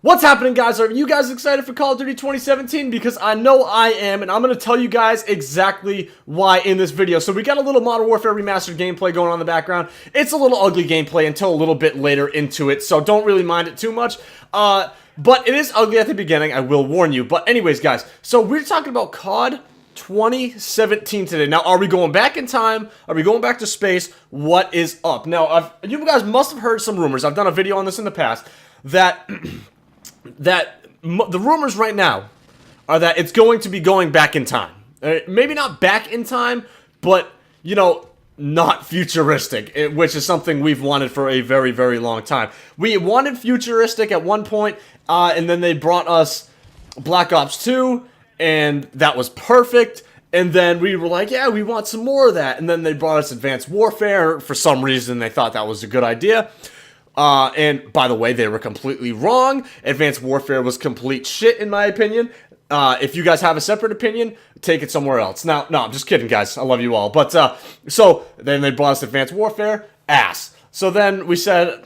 What's happening, guys? Are you guys excited for Call of Duty 2017? Because I know I am, and I'm going to tell you guys exactly why in this video. So we got a little Modern Warfare Remastered gameplay going on in the background. It's a little ugly gameplay until a little bit later into it, so don't really mind it too much. But it is ugly at the beginning, I will warn you. But anyways, guys, so we're talking about COD 2017 today. Now, are we going back in time? Are we going back to space? What is up? Now, you guys must have heard some rumors. I've done a video on this in the past that... the rumors right now are that it's going to be going back in time. Maybe not back in time, but, you know, not futuristic, which is something we've wanted for a very, very long time. We wanted futuristic at one point, and then they brought us Black Ops 2, and that was perfect. And then we were like, yeah, we want some more of that. And then they brought us Advanced Warfare. For some reason, they thought that was a good idea. And by the way, they were completely wrong. Advanced Warfare was complete shit, in my opinion. If you guys have a separate opinion, take it somewhere else. Now, no, I'm just kidding, guys. I love you all. But, so, then they brought us Advanced Warfare. Ass. So then we said,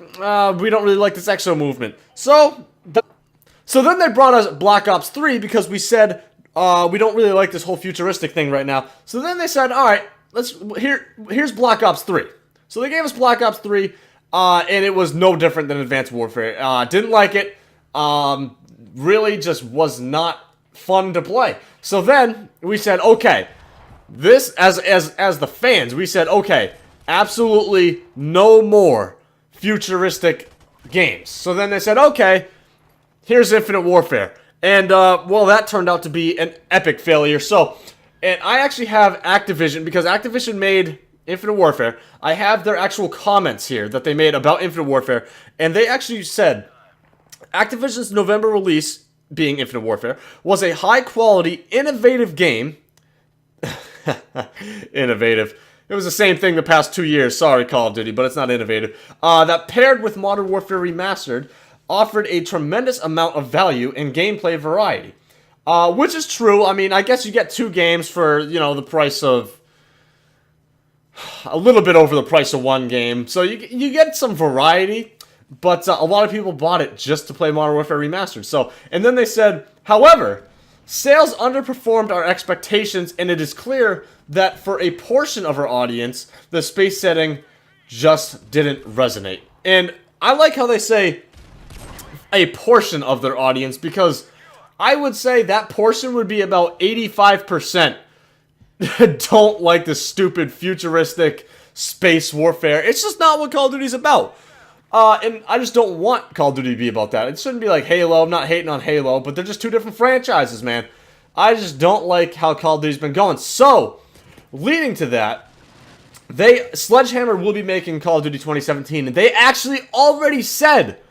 we don't really like this EXO movement. So then they brought us Black Ops 3 because we said, we don't really like this whole futuristic thing right now. So then they said, alright, here's Black Ops 3. So they gave us Black Ops 3. And it was no different than Advanced Warfare. Didn't like it. Really just was not fun to play. So then we said, okay, this as the fans, we said, okay, absolutely no more futuristic games. So then they said, okay, here's Infinite Warfare. And well, that turned out to be an epic failure. So, and I actually have Activision because Activision made Infinite Warfare. I have their actual comments here that they made about Infinite Warfare, and they actually said Activision's November release, being Infinite Warfare, was a high-quality, innovative game. Innovative. It was the same thing the past 2 years. Sorry, Call of Duty, but it's not innovative. That paired with Modern Warfare Remastered, offered a tremendous amount of value and gameplay variety. Which is true. I mean, I guess you get 2 games for, you know, the price of a little bit over the price of one game, so you get some variety, but a lot of people bought it just to play Modern Warfare Remastered. So, and then they said, however, sales underperformed our expectations, and it is clear that for a portion of our audience, the space setting just didn't resonate. And I like how they say a portion of their audience, because I would say that portion would be about 85%. Don't like the stupid futuristic space warfare. It's just not what Call of Duty's about. And I just don't want Call of Duty to be about that. It shouldn't be like Halo. I'm not hating on Halo, but they're just 2 different franchises, man. I just don't like how Call of Duty's been going. So, leading to that, Sledgehammer will be making Call of Duty 2017, and they actually already said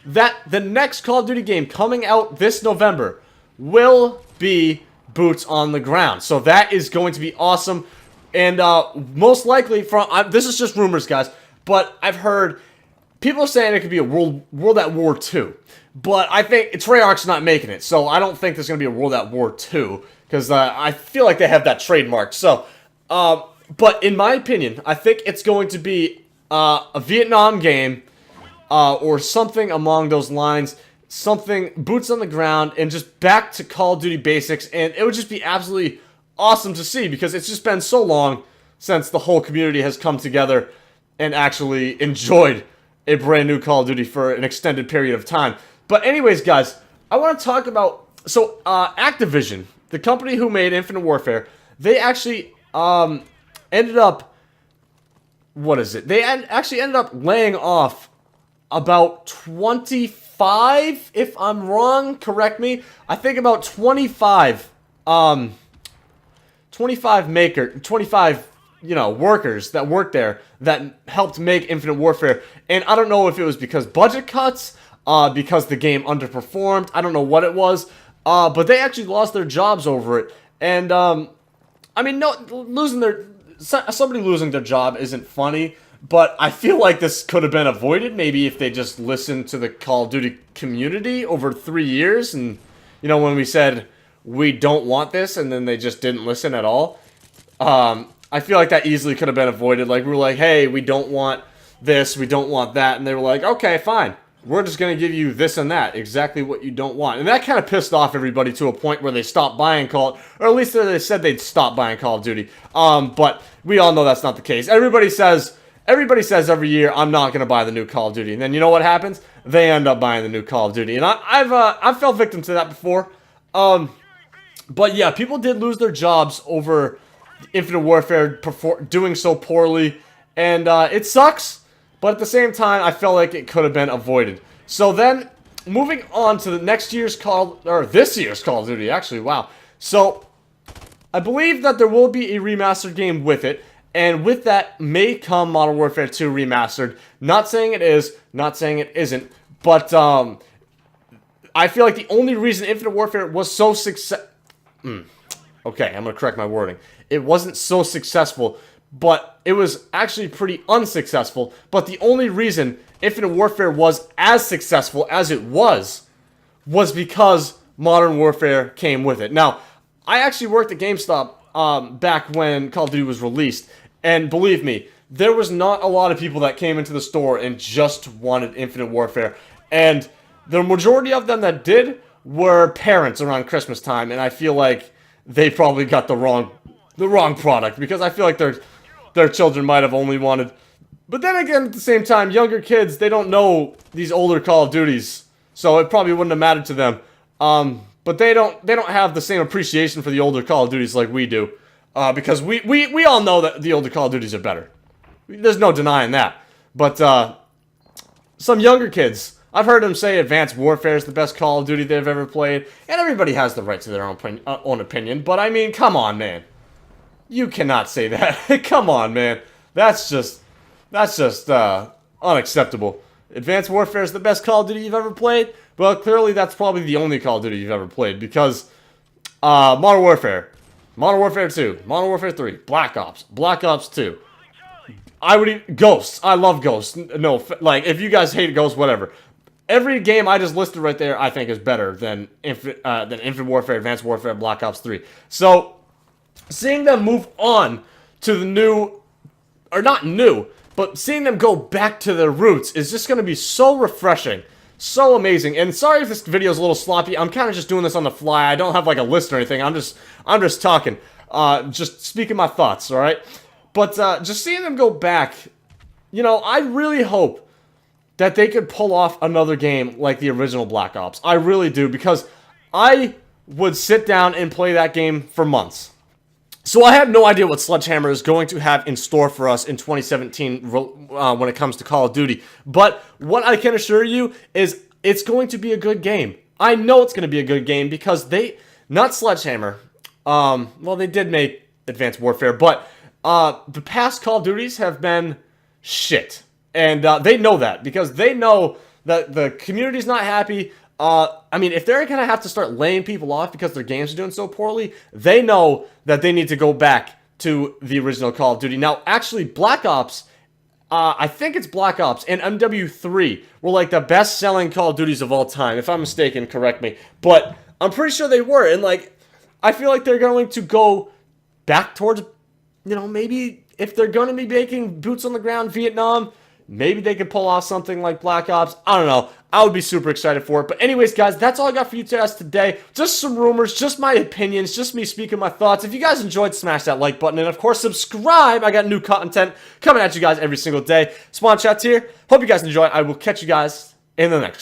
that the next Call of Duty game coming out this November will be boots on the ground. So that is going to be awesome. And most likely, this is just rumors, guys, but I've heard people saying it could be a World at War II. But I think Treyarch's not making it, so I don't think there's going to be a World at War II, because I feel like they have that trademark. So, but in my opinion, I think it's going to be a Vietnam game or something along those lines. Something boots on the ground and just back to Call of Duty basics, and it would just be absolutely awesome to see, because it's just been so long since the whole community has come together and actually enjoyed a brand new Call of Duty for an extended period of time. But anyways, guys, I want to talk about, so Activision, the company who made Infinite Warfare, they actually ended up, what is it? They actually ended up laying off about 25, if I'm wrong, correct me. I think about 25, you know, workers that worked there that helped make Infinite Warfare. And I don't know if it was because budget cuts, because the game underperformed. I don't know what it was, but they actually lost their jobs over it. And I mean, no, somebody losing their job isn't funny. But I feel like this could have been avoided, maybe if they just listened to the Call of Duty community over 3 years. And, you know, when we said, we don't want this, and then they just didn't listen at all. I feel like that easily could have been avoided. Like, we were like, hey, we don't want this, we don't want that. And they were like, okay, fine. we're just going to give you this and that, exactly what you don't want. And that kind of pissed off everybody to a point where they stopped buying Call, or at least they said they'd stop buying Call of Duty. But we all know that's not the case. Everybody says every year, I'm not going to buy the new Call of Duty. And then you know what happens? They end up buying the new Call of Duty. And I've fell victim to that before. But yeah, people did lose their jobs over Infinite Warfare doing so poorly. And it sucks. But at the same time, I felt like it could have been avoided. So then, moving on to the this year's Call of Duty, actually, wow. So, I believe that there will be a remastered game with it. And with that may come Modern Warfare 2 Remastered. Not saying it is, not saying it isn't. But, I feel like the only reason Infinite Warfare was so successful... Okay, I'm going to correct my wording. It wasn't so successful, but it was actually pretty unsuccessful. But the only reason Infinite Warfare was as successful as it was because Modern Warfare came with it. Now, I actually worked at GameStop back when Call of Duty was released. And believe me, there was not a lot of people that came into the store and just wanted Infinite Warfare. And the majority of them that did were parents around Christmas time. And I feel like they probably got the wrong product, because I feel like their children might have only wanted... But then again, at the same time, younger kids, they don't know these older Call of Duties, so it probably wouldn't have mattered to them. But they don't have the same appreciation for the older Call of Duties like we do, because we all know that the older Call of Duties are better. There's no denying that. But some younger kids, I've heard them say Advanced Warfare is the best Call of Duty they've ever played, and everybody has the right to their own opinion. But I mean, come on, man. You cannot say that. Come on, man. That's just unacceptable. Advanced Warfare is the best Call of Duty you've ever played? Well, clearly that's probably the only Call of Duty you've ever played, because Modern Warfare 2, Modern Warfare 3, Black Ops 2. Ghosts. I love Ghosts. No, like, if you guys hate Ghosts, whatever. Every game I just listed right there, I think, is better than Infinite Warfare, Advanced Warfare, Black Ops 3. So, seeing them move on to the new, or not new, but seeing them go back to their roots is just going to be so refreshing, so amazing. And sorry if this video is a little sloppy. I'm kind of just doing this on the fly. I don't have like a list or anything. I'm just talking, just speaking my thoughts. All right, but just seeing them go back, you know, I really hope that they could pull off another game like the original Black Ops. I really do, because I would sit down and play that game for months. So I have no idea what Sledgehammer is going to have in store for us in 2017 when it comes to Call of Duty. But what I can assure you is it's going to be a good game. I know it's going to be a good game because not Sledgehammer, well, they did make Advanced Warfare, but the past Call of Duties have been shit. And they know that, because they know that the community's not happy. I mean, if they're going to have to start laying people off because their games are doing so poorly, they know that they need to go back to the original Call of Duty. Now, actually, Black Ops, I think it's Black Ops and MW3 were like the best-selling Call of Duties of all time. If I'm mistaken, correct me. But I'm pretty sure they were. And, like, I feel like they're going to go back towards, you know, maybe if they're going to be making boots on the ground Vietnam, maybe they could pull off something like Black Ops. I don't know. I would be super excited for it. But anyways, guys, that's all I got for you guys today. Just some rumors, just my opinions, just me speaking my thoughts. If you guys enjoyed, smash that like button. And, of course, subscribe. I got new content coming at you guys every single day. Spawn Chat's here. Hope you guys enjoy. I will catch you guys in the next one.